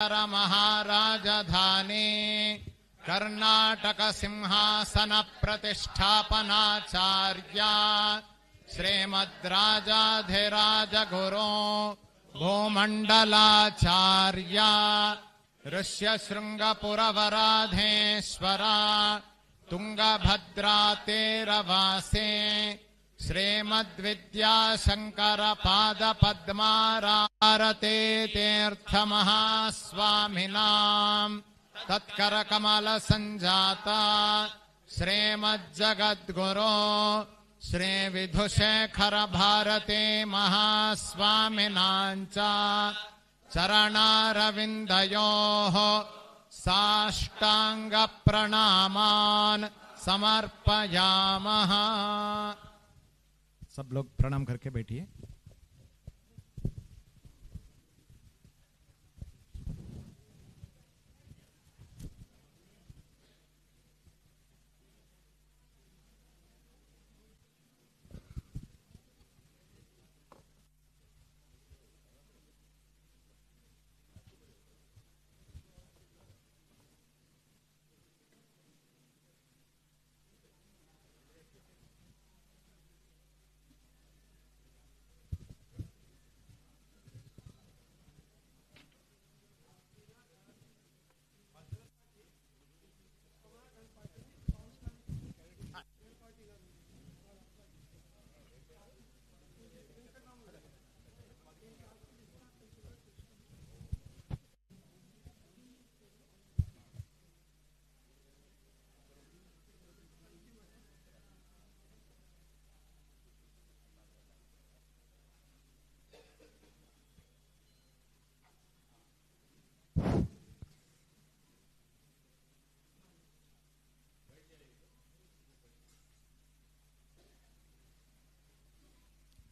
महाराजधानी कर्नाटक सिंहासन प्रतिष्ठापनाचार्या श्रीमद्राजाधिराज गुरो भूमंडलाचार्या ऋष्यशृंगपुरवराधेश्वरा तुंगभद्रा तेरवासे श्रीमद्विद्याशंकर पाद पद्मारारते तीर्थ महास्वामिनां तत्कर कमल संजाता श्रीमज्जगद्गुरो श्री विधुशेखर भारती महास्वामिनां च चरणारविन्दयोः साष्टांग प्रणामान् समर्पयामः। सब लोग प्रणाम करके बैठिए।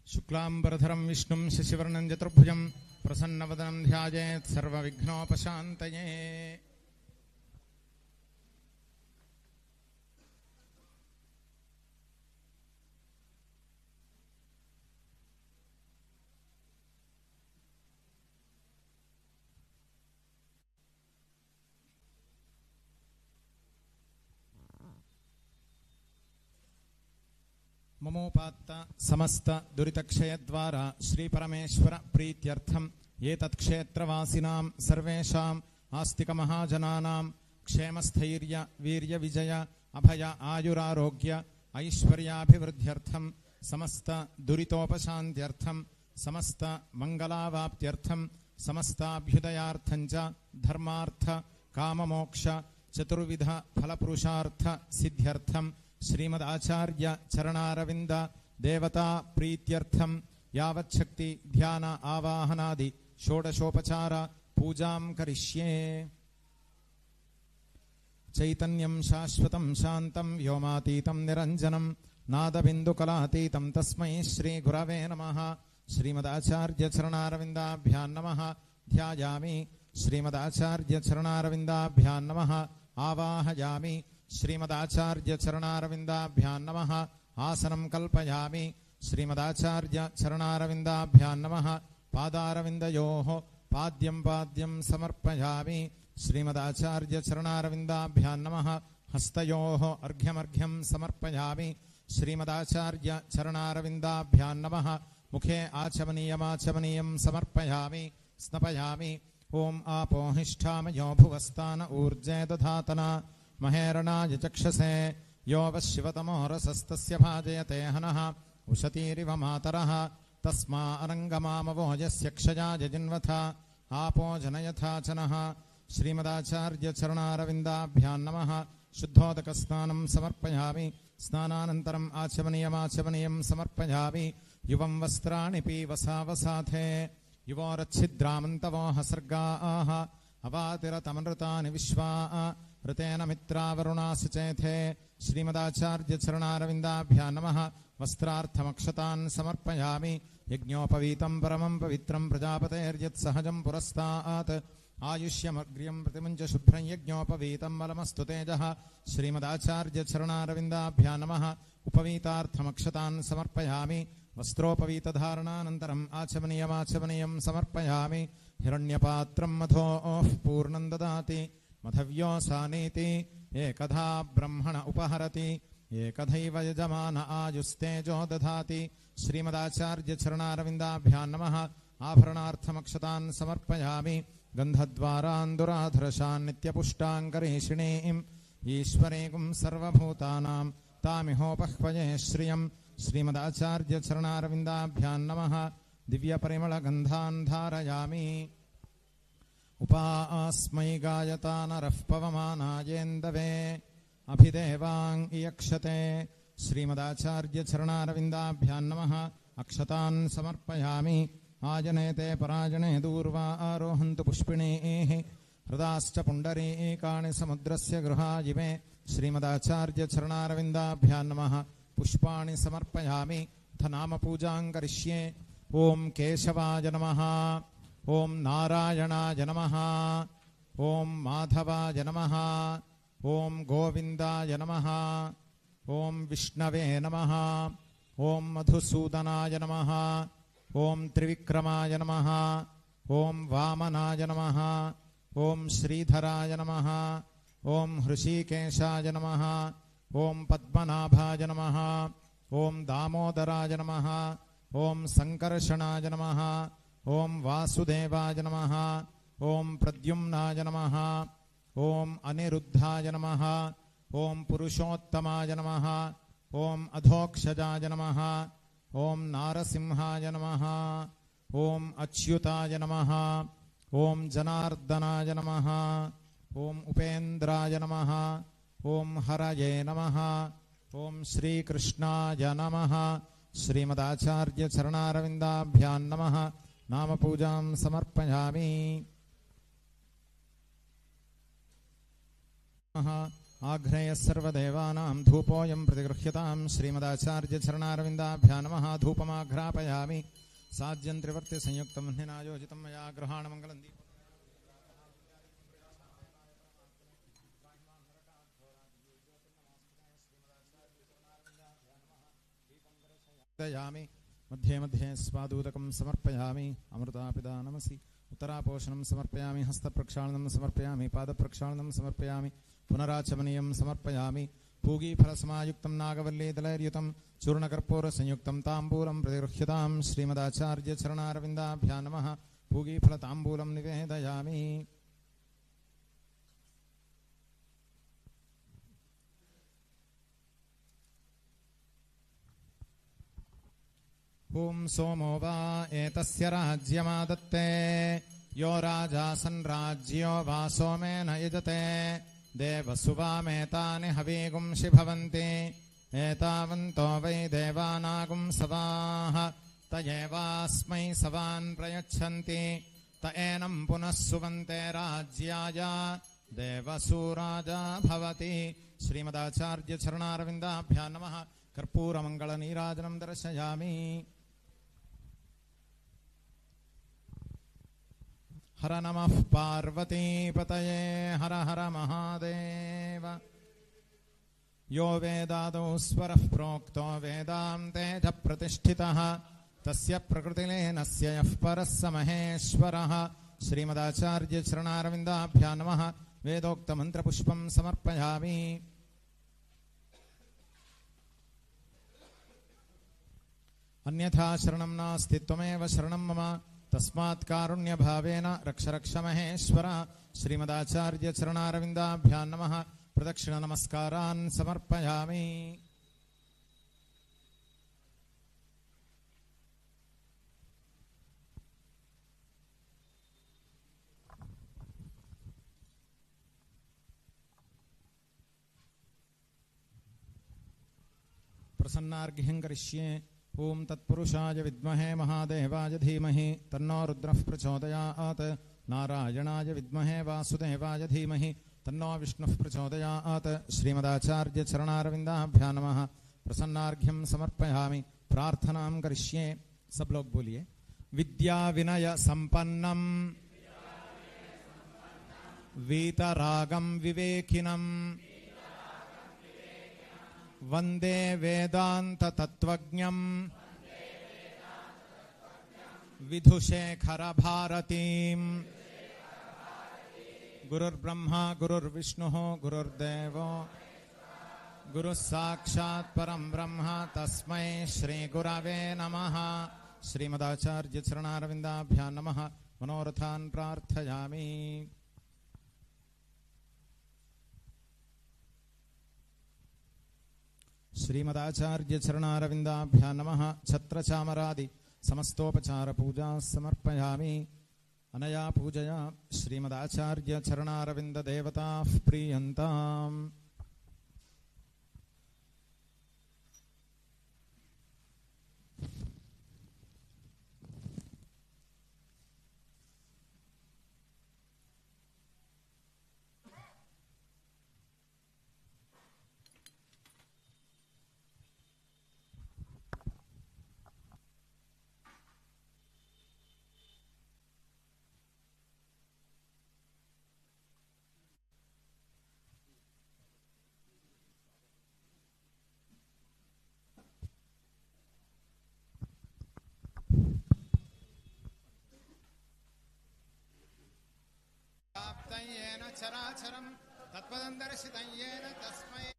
शुक्लांबरधरं विष्णुं शशिवर्णं चतुर्भुजं प्रसन्नवदनं ध्यायेत् सर्वविघ्नोपशान्तये। ममोपात्त समस्त दुरितक्षय द्वारा श्री परमेश्वर प्रीत्यर्थम एतत् क्षेत्रवासिनां सर्वेषां आस्तिक महाजनानां क्षेमस्थैर्य वीर्य विजय अभय आयुरारोग्य ऐश्वर्याभिवृद्ध्यर्थम समस्त दुरितोपशान्त्यर्थम समस्त मंगलावाप्त्यर्थम समस्ताभ्युदयार्थं च धर्मार्थ काममोक्ष चतुर्विध फलपुरुषार्थ सिद्ध्यर्थम श्रीमदाचार्य चरणारविंद देवता प्रीत्यर्थम यावच्छक्ति ध्यान आवाहनादि षोडशोपचार पूजां करिष्ये। चैतन्यं शाश्वतं शान्तं व्योमातीतं निरञ्जनं नादबिन्दुकलातीतं तस्मै श्री गुरवे नमः। श्रीमदाचार्य चरणारविन्दाभ्यां नमः। ध्यायामि श्रीमदाचार्य चरणारविन्दाभ्यां नमः। आवाहयामि श्रीमदाचार्य चरणारविन्दाभ्यां नमः। आसनं कल्पयामि श्रीमदाचार्य चरणारविन्दाभ्यां नमः। पादारविन्दयोः पाद्यं पाद्यं समर्पयामि श्रीमदाचार्य चरणारविन्दाभ्यां नमः। हस्तयोः अर्घ्यमर्घ्यं समर्पयामि श्रीमदाचार्य चरणारविन्दाभ्यां नमः। मुखे आचमनीयमाचमनीयं समर्पयामि स्नपयामि। ओम आपोहिष्ठामयो भुवस्तान ऊर्जे दधातना महेरणाय चक्षसे यो वशिवतमो रसस्तस्य भाजयते हनः उशतीरिव मातरः तस्मा अरङ्गमामवो यस्य क्षयाय जिन्वथा आपो जनयथा च नः। श्रीमदाचार्य चरणारविन्दाभ्यां नमः। शुद्धोदकस्नानं समर्पयामि स्नानानन्तरम् आचमनीयमाचमनीयं समर्पयामि। युवं वस्त्राणि पीवसावसाथे युवोरच्छिद्रामन्तवो हसर्गाः अवातिरतमनृतानि विश्वा ऋतेन मित्रावरुणासु चेथे। श्रीमदाचार्य चरणारविन्दाभ्यां नमः। वस्त्रार्थमक्षतान् समर्पयामि। यज्ञोपवीतं परमं पवित्रं प्रजापतेर्यत्सहजं पुरस्तात् आयुष्यमग्र्यं प्रतिमुञ्च शुभ्रं यज्ञोपवीतं बलमस्तु तेजः। श्रीमदाचार्य चरणारविन्दाभ्यां नमः। उपवीतार्थमक्षतान् समर्पयामि। वस्त्रोपवीतधारणानन्तरम् आचमनीयमाचमनीयं समर्पयामि। हिरण्यपात्रं मधोः पूर्णं ददाति मधव्योऽसानीति एकधा ब्रह्मण उपहरति एकधैव यजमान आयुस्तेजो दधाति। श्रीमदाचार्यचरणारविन्दाभ्यां नमः। आभरणार्थमक्षतान् समर्पयामि। गन्धद्वारान् दुराधरशान् नित्यपुष्टाङ्करीषिणीम् ईश्वरीं सर्वभूतानां तामिहोपह्वये श्रियं। श्रीमदाचार्यचरणारविन्दाभ्यां नमः। दिव्यपरिमलगन्धान् धारयामि। उपास्मै गायता नरः पवमानायेन्दवे अभिदेवाङ् इयक्षते। श्रीमदाचार्यचरणारविन्दाभ्यां नमः। अक्षतान् समर्पयामि। आजनेते पराजने दूर्वा आरोहन्तु पुष्पिणीः हृदाश्च पुण्डरीकाणि समुद्रस्य गृहायिमे। श्रीमदाचार्यचरणारविन्दाभ्यां नमः। पुष्पाणि समर्पयामि। अथ नामपूजां करिष्ये। ओं केशवाय नमः। ओं नारायणाय नमः। ओं माधवाय नमः। ओं गोविन्दाय नमः। ओं विष्णवे नमः। ओं मधुसूदनाय नमः। ओं त्रिविक्रमाय नमः। ओं वामनाय नमः। ओं श्रीधराय नमः। ओं हृषीकेशाय नमः। ओं पद्मनाभाय नमः। ओं दामोदराय नमः। ओं संकर्षणाय नमः। ओं वासुदेवाय नमः। ओं प्रद्युम्नाय नमः। ओं अनिरुद्धाय नमः। ओं पुरुषोत्तमाय नमः। ओं अधोक्षजाय नमः। ओं नारसिंहाय नमः। ओं अच्युताय नमः। ओं जनार्दनाय नमः। ओं उपेन्द्राय नमः। ओं हरये नमः। ओं श्रीकृष्णाय नमः। श्रीमदाचार्यचरणारविन्दाभ्यां नमः। नामपूजां समर्पयामि। आघ्रेयः सर्वदेवानां धूपोऽयं प्रतिगृह्यतां। श्रीमदाचार्यचरणारविन्दाभ्यां नमः। धूपमाघ्रापयामि। साज्यं त्रिवर्तिसंयुक्तं ह्निनायोजितं मया गृहाणमङ्गलं दीपं मध्ये मध्ये स्वादूदकं समर्पयामि। अमृतापिदानमसि। उत्तरापोषणं समर्पयामि। हस्तप्रक्षालनं समर्पयामि। पादप्रक्षालनं समर्पयामि। पुनराचमनीयं समर्पयामि। पूगीफलसमायुक्तं नागवल्लीदलैर्युतं चूर्णकर्पूरसंयुक्तं ताम्बूलं प्रतिगृह्यतां। श्रीमदाचार्यचरणारविन्दाभ्यां नमः। पूगीफलताम्बूलं निवेदयामि। ओं सोमो वा एतस्य राज्यमादत्ते यो राजासन् राज्यो वा सोमेन यजते देवसुवामेतानि हवीगुंषि भवन्ति एतावन्तो वै देवानागुंसवाः त एवास्मै सवान् प्रयच्छन्ति त एनं पुनः सुवन्ते राज्याय देवसूराजा भवति। श्रीमदाचार्यचरणारविन्दाभ्यां नमः। कर्पूरमङ्गलनीराजनं दर्शयामि। हर नमः पार्वतीपतये हर हर महादेव। यो वेदादौ स्वरः प्रोक्तो वेदान्ते च प्रतिष्ठितः तस्य प्रकृतिलीनस्य यः परः स महेश्वरः। श्रीमदाचार्यचरणारविन्दाभ्यां नमः। वेदोक्तमन्त्रपुष्पं समर्पयामि। अन्यथा शरणं नास्ति त्वमेव शरणं मम तस्मात् कारुण्यभावेन रक्ष रक्ष महेश्वर। श्रीमदाचार्यचरणारविन्दाभ्यां नमः। प्रदक्षिणनमस्कारान् समर्पयामि। प्रसन्नार्घ्यं करिष्ये। ओं तत्पुरुषाय विद्महे महादेवाय धीमहि तन्नो रुद्रः प्रचोदयात्। नारायणाय विद्महे वासुदेवाय धीमहि तन्नो विष्णुः प्रचोदयात्। श्रीमदाचार्यचरणारविन्दाभ्यां नमः। प्रसन्नार्घ्यं समर्पयामि। प्रार्थनां करिष्ये। सब लोग बोलिए। विद्या विनय संपन्नं वीतरागं विवेकिनं वन्दे वेदान्त तत्त्वज्ञं विधुशेखर भारतीम् गुरुर्ब्रह्मा गुरुर्विष्णुः गुरुर्देवो गुरुः साक्षात् परं ब्रह्म तस्मै श्री गुरवे नमः। श्रीमदाचार्य चरणारविन्दाभ्यां नमः। मनोरथान् प्रार्थयामि। श्रीमदाचार्य चरणारविन्दाभ्यां नमः। छत्रचामरादि समस्तोपचार पूजा समर्पयामि। अनया पूजया श्रीमदाचार्य चरणारविन्द देवताः प्रीयन्ताम्। येन चराचरं तत्पदं येन तस्मै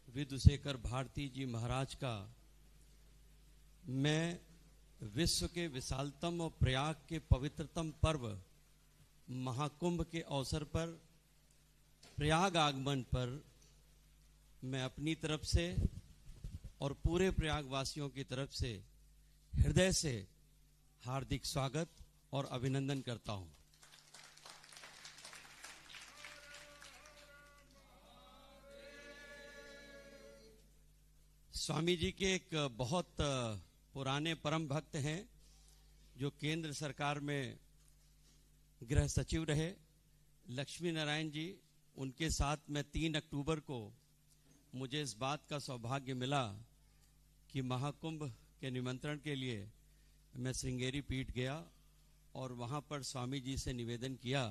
विधुशेखर भारती जी महाराज का मैं विश्व के विशालतम और प्रयाग के पवित्रतम पर्व महाकुंभ के अवसर पर प्रयाग आगमन पर मैं अपनी तरफ से और पूरे प्रयागवासियों की तरफ से हृदय से हार्दिक स्वागत और अभिनंदन करता हूं। स्वामी जी के एक बहुत पुराने परम भक्त हैं जो केंद्र सरकार में गृह सचिव रहे, लक्ष्मी नारायण जी। उनके साथ मैं 3 अक्टूबर को मुझे इस बात का सौभाग्य मिला कि महाकुंभ के निमंत्रण के लिए मैं श्रृंगेरी पीठ गया और वहां पर स्वामी जी से निवेदन किया,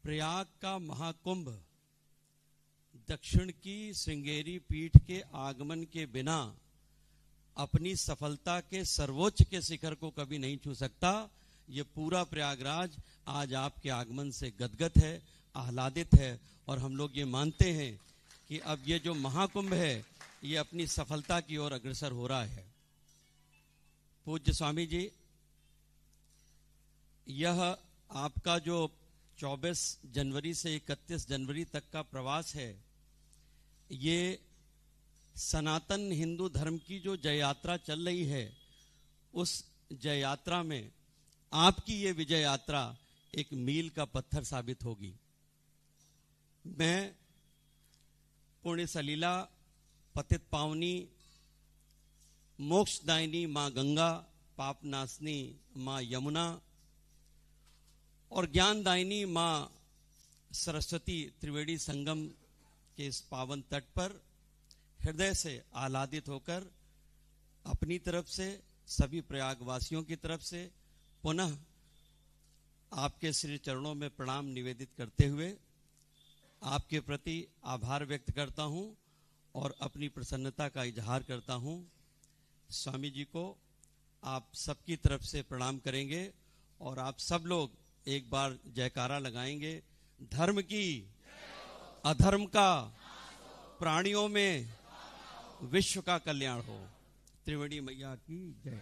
प्रयाग का महाकुंभ दक्षिण की श्रृंगेरी पीठ के आगमन के बिना अपनी सफलता के सर्वोच्च के शिखर को कभी नहीं छू सकता। ये पूरा प्रयागराज आज आपके आगमन से गदगद है, आह्लादित है और हम लोग ये मानते हैं कि अब ये जो महाकुंभ है ये अपनी सफलता की ओर अग्रसर हो रहा है। पूज्य स्वामी जी, यह आपका जो 24 जनवरी से 31 जनवरी तक का प्रवास है, ये सनातन हिंदू धर्म की जो जय यात्रा चल रही है, उस जय यात्रा में आपकी ये विजय यात्रा एक मील का पत्थर साबित होगी। मैं पुण्य सलीला, पतित पावनी, मोक्षदायिनी मां गंगा, पापनाशनी मां यमुना और ज्ञानदायिनी मां सरस्वती त्रिवेणी संगम के इस पावन तट पर हृदय से आह्लादित होकर अपनी तरफ से, सभी प्रयागवासियों की तरफ से पुनः आपके श्री चरणों में प्रणाम निवेदित करते हुए आपके प्रति आभार व्यक्त करता हूं और अपनी प्रसन्नता का इजहार करता हूं। स्वामी जी को आप सबकी तरफ से प्रणाम करेंगे और आप सब लोग एक बार जयकारा लगाएंगे, धर्म की, अधर्म का, प्राणियों में विश्व का कल्याण हो। त्रिवेणी मैया की जय।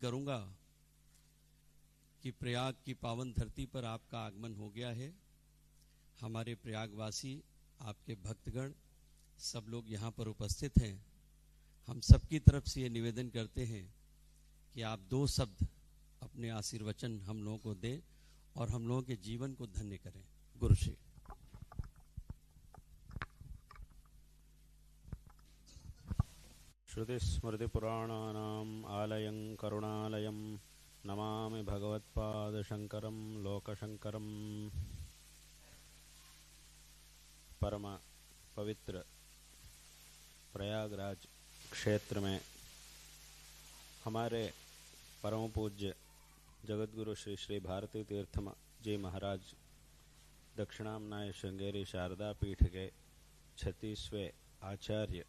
करूंगा कि प्रयाग की पावन धरती पर आपका आगमन हो गया है। हमारे प्रयागवासी, आपके भक्तगण, सब लोग यहाँ पर उपस्थित हैं। हम सबकी तरफ से ये निवेदन करते हैं कि आप 2 शब्द अपने आशीर्वचन हम लोगों को दें और हम लोगों के जीवन को धन्य करें। गुरु श्री। श्रुतिस्मृतिपुराणानाम् आलयं करुणालयं नमामि भगवत्पादशङ्करं लोकशङ्करम्। परम पवित्र प्रयागराज क्षेत्र में हमारे परम पूज्य जगतगुरु श्री श्री भारती तीर्थ जी महाराज दक्षिणामनाय श्रृंगेरी शारदा पीठ के 36वें आचार्य,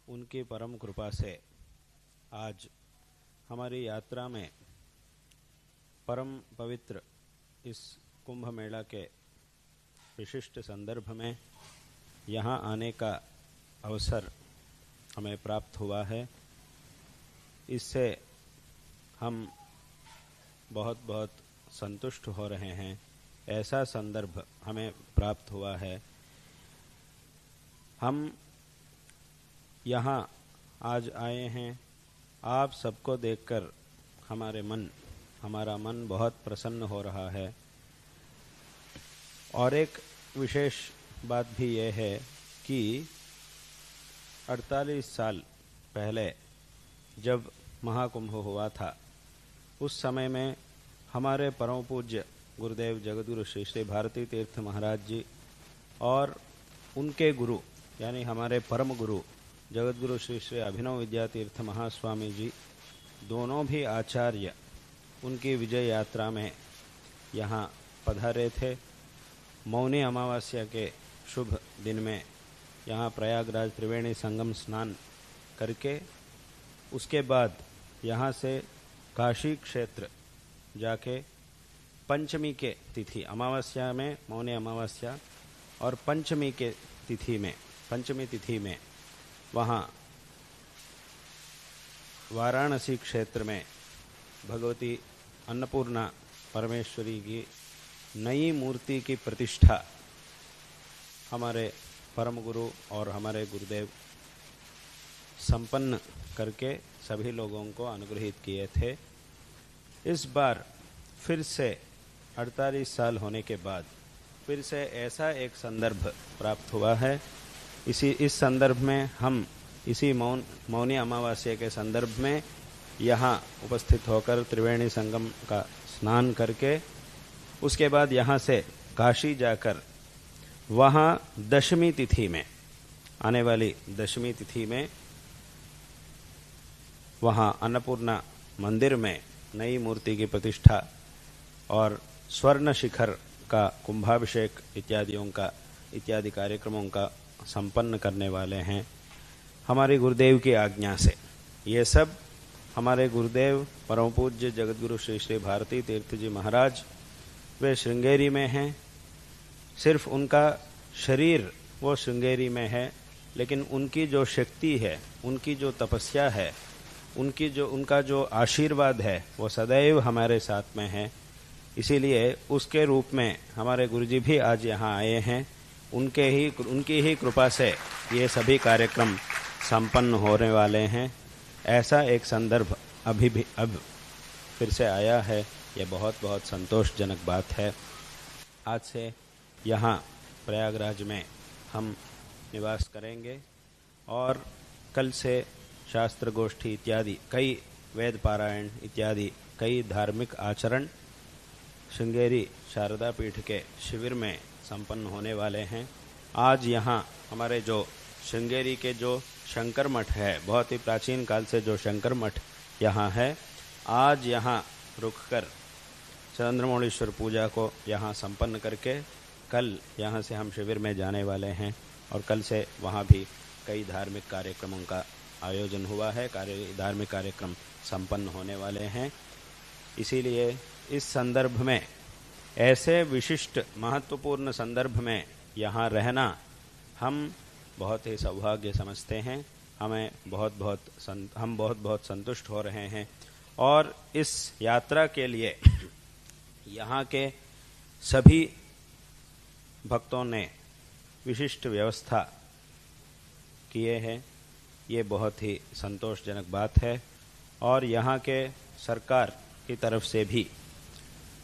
उनकी परम कृपा से आज हमारी यात्रा में परम पवित्र इस कुंभ मेला के विशिष्ट संदर्भ में यहाँ आने का अवसर हमें प्राप्त हुआ है। इससे हम बहुत बहुत संतुष्ट हो रहे हैं। ऐसा संदर्भ हमें प्राप्त हुआ है। हम यहाँ आज आए हैं, आप सबको देखकर हमारा मन बहुत प्रसन्न हो रहा है। और एक विशेष बात भी यह है कि 48 साल पहले जब महाकुंभ हुआ था, उस समय में हमारे परम पूज्य गुरुदेव जगतगुरु श्री श्री भारती तीर्थ महाराज जी और उनके गुरु यानी हमारे परम गुरु जगतगुरु श्री श्री अभिनव विद्यातीर्थ महास्वामी जी, दोनों भी आचार्य उनकी विजय यात्रा में यहाँ पधारे थे। मौनी अमावस्या के शुभ दिन में यहाँ प्रयागराज त्रिवेणी संगम स्नान करके उसके बाद यहाँ से काशी क्षेत्र जाके पंचमी के तिथि, अमावस्या में मौनी अमावस्या और पंचमी तिथि में वहाँ वाराणसी क्षेत्र में भगवती अन्नपूर्णा परमेश्वरी की नई मूर्ति की प्रतिष्ठा हमारे परम गुरु और हमारे गुरुदेव संपन्न करके सभी लोगों को अनुग्रहित किए थे। इस बार फिर से 48 साल होने के बाद फिर से ऐसा एक संदर्भ प्राप्त हुआ है। इस संदर्भ में हम इसी मौनी अमावस्या के संदर्भ में यहाँ उपस्थित होकर त्रिवेणी संगम का स्नान करके उसके बाद यहाँ से काशी जाकर वहाँ दशमी तिथि में, आने वाली दशमी तिथि में वहाँ अन्नपूर्णा मंदिर में नई मूर्ति की प्रतिष्ठा और स्वर्ण शिखर का कुंभाभिषेक इत्यादि कार्यक्रमों का संपन्न करने वाले हैं हमारे गुरुदेव की आज्ञा से। ये सब हमारे गुरुदेव परम पूज्य जगतगुरु श्री श्री भारती तीर्थ जी महाराज वे श्रृंगेरी में हैं। सिर्फ उनका शरीर वो श्रृंगेरी में है, लेकिन उनकी जो शक्ति है, उनकी जो तपस्या है, उनका जो आशीर्वाद है वो सदैव हमारे साथ में है। इसीलिए उसके रूप में हमारे गुरुजी भी आज यहाँ आए हैं। उनकी ही कृपा से ये सभी कार्यक्रम संपन्न होने वाले हैं। ऐसा एक संदर्भ अब फिर से आया है। ये बहुत बहुत संतोषजनक बात है। आज से यहाँ प्रयागराज में हम निवास करेंगे और कल से शास्त्र गोष्ठी इत्यादि कई वेद पारायण इत्यादि कई धार्मिक आचरण श्रृंगेरी शारदा पीठ के शिविर में संपन्न होने वाले हैं। आज यहाँ हमारे जो श्रृंगेरी के जो शंकर मठ है, बहुत ही प्राचीन काल से जो शंकर मठ यहाँ है, आज यहाँ रुककर चंद्रमौळीश्वर पूजा को यहाँ संपन्न करके कल यहाँ से हम शिविर में जाने वाले हैं और कल से वहाँ भी कई धार्मिक कार्यक्रमों का आयोजन हुआ है, धार्मिक कार्यक्रम संपन्न होने वाले हैं। इसीलिए इस संदर्भ में, ऐसे विशिष्ट महत्वपूर्ण संदर्भ में यहाँ रहना हम बहुत ही सौभाग्य समझते हैं। हम बहुत बहुत संतुष्ट हो रहे हैं और इस यात्रा के लिए यहाँ के सभी भक्तों ने विशिष्ट व्यवस्था किए हैं। ये बहुत ही संतोषजनक बात है और यहाँ के सरकार की तरफ से भी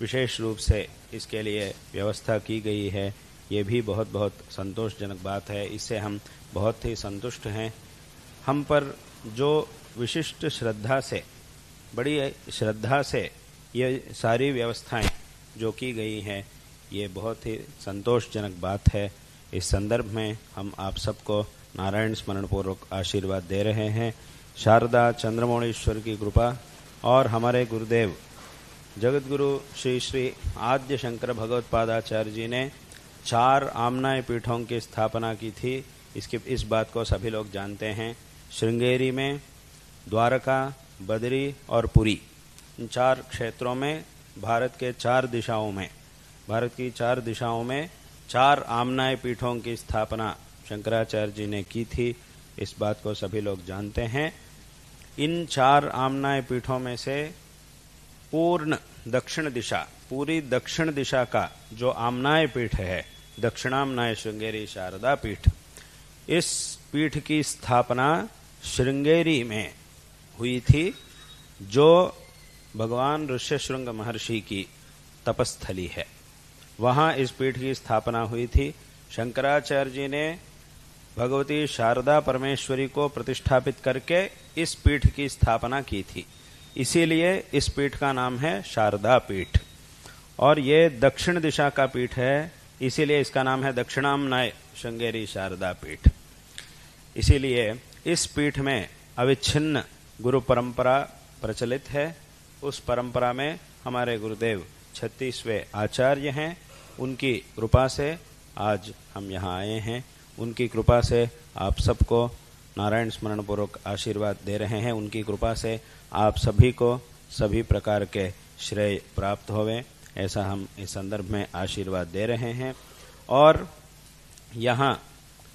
विशेष रूप से इसके लिए व्यवस्था की गई है, ये भी बहुत बहुत संतोषजनक बात है। इससे हम बहुत ही संतुष्ट हैं। हम पर जो विशिष्ट श्रद्धा से, बड़ी श्रद्धा से ये सारी व्यवस्थाएं जो की गई हैं, ये बहुत ही संतोषजनक बात है। इस संदर्भ में हम आप सबको नारायण स्मरण पूर्वक आशीर्वाद दे रहे हैं। शारदा चंद्रमौळीश्वर की कृपा और हमारे गुरुदेव जगत गुरु श्री श्री आद्य शंकर भगवत्पादाचार्य जी ने 4 आमनाय पीठों की स्थापना की थी। इस बात को सभी लोग जानते हैं। श्रृंगेरी में, द्वारका, बदरी और पुरी, इन 4 क्षेत्रों में भारत की 4 दिशाओं में 4 आमनाय पीठों की स्थापना शंकराचार्य जी ने की थी। इस बात को सभी लोग जानते हैं। इन 4 आमनाय पीठों में से पूरी दक्षिण दिशा का जो आमनाय पीठ है, दक्षिणामनाय श्रृंगेरी शारदा पीठ, इस पीठ की स्थापना श्रृंगेरी में हुई थी, जो भगवान ऋष्यशृंग महर्षि की तपस्थली है। वहां इस पीठ की स्थापना हुई थी। शंकराचार्य जी ने भगवती शारदा परमेश्वरी को प्रतिष्ठापित करके इस पीठ की स्थापना की थी। इसीलिए इस पीठ का नाम है शारदा पीठ। और ये दक्षिण दिशा का पीठ है, इसीलिए इसका नाम है दक्षिणामनाय श्रृंगेरी शारदा पीठ। इसीलिए इस पीठ में अविच्छिन्न गुरु परंपरा प्रचलित है। उस परंपरा में हमारे गुरुदेव 36वें आचार्य हैं। उनकी कृपा से आज हम यहाँ आए हैं। उनकी कृपा से आप सबको नारायण स्मरण पूर्वक आशीर्वाद दे रहे हैं। उनकी कृपा से आप सभी को सभी प्रकार के श्रेय प्राप्त होवे, ऐसा हम इस संदर्भ में आशीर्वाद दे रहे हैं। और यहाँ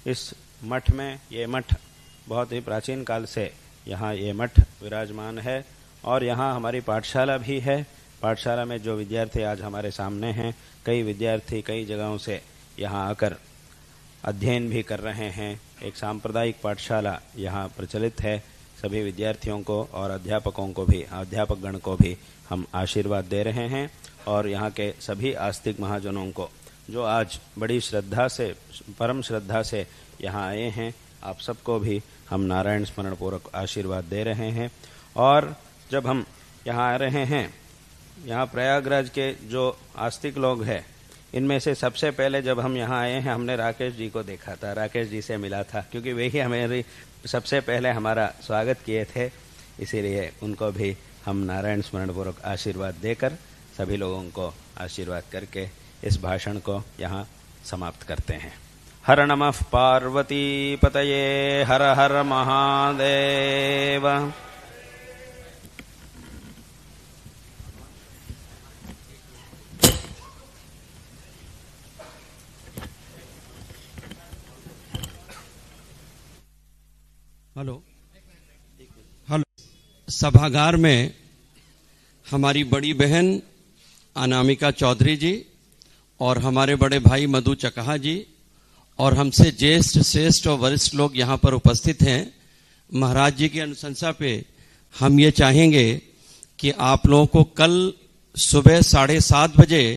इस मठ में, ये मठ बहुत ही प्राचीन काल से यहाँ ये मठ विराजमान है और यहाँ हमारी पाठशाला भी है। पाठशाला में जो विद्यार्थी आज हमारे सामने हैं, कई विद्यार्थी कई जगहों से यहाँ आकर अध्ययन भी कर रहे हैं। एक सांप्रदायिक पाठशाला यहाँ प्रचलित है। सभी विद्यार्थियों को और अध्यापक गण को भी हम आशीर्वाद दे रहे हैं। और यहाँ के सभी आस्तिक महाजनों को जो आज बड़ी श्रद्धा से, परम श्रद्धा से यहाँ आए हैं, आप सबको भी हम नारायण स्मरण पूर्वक आशीर्वाद दे रहे हैं। और जब हम यहाँ आ रहे हैं, यहाँ प्रयागराज के जो आस्तिक लोग हैं, इनमें से सबसे पहले जब हम यहाँ आए हैं, हमने राकेश जी को देखा था, राकेश जी से मिला था, क्योंकि वे ही हमारी सबसे पहले हमारा स्वागत किए थे। इसीलिए उनको भी हम नारायण स्मरण पूर्वक आशीर्वाद देकर सभी लोगों को आशीर्वाद करके इस भाषण को यहाँ समाप्त करते हैं। हर नमः पार्वती पतये, हर हर महादेव। हेलो। सभागार में हमारी बड़ी बहन अनामिका चौधरी जी और हमारे बड़े भाई मधु चकहा जी और हमसे ज्येष्ठ, श्रेष्ठ और वरिष्ठ लोग यहाँ पर उपस्थित हैं। महाराज जी की अनुशंसा पे हम ये चाहेंगे कि आप लोगों को कल सुबह 7:30 बजे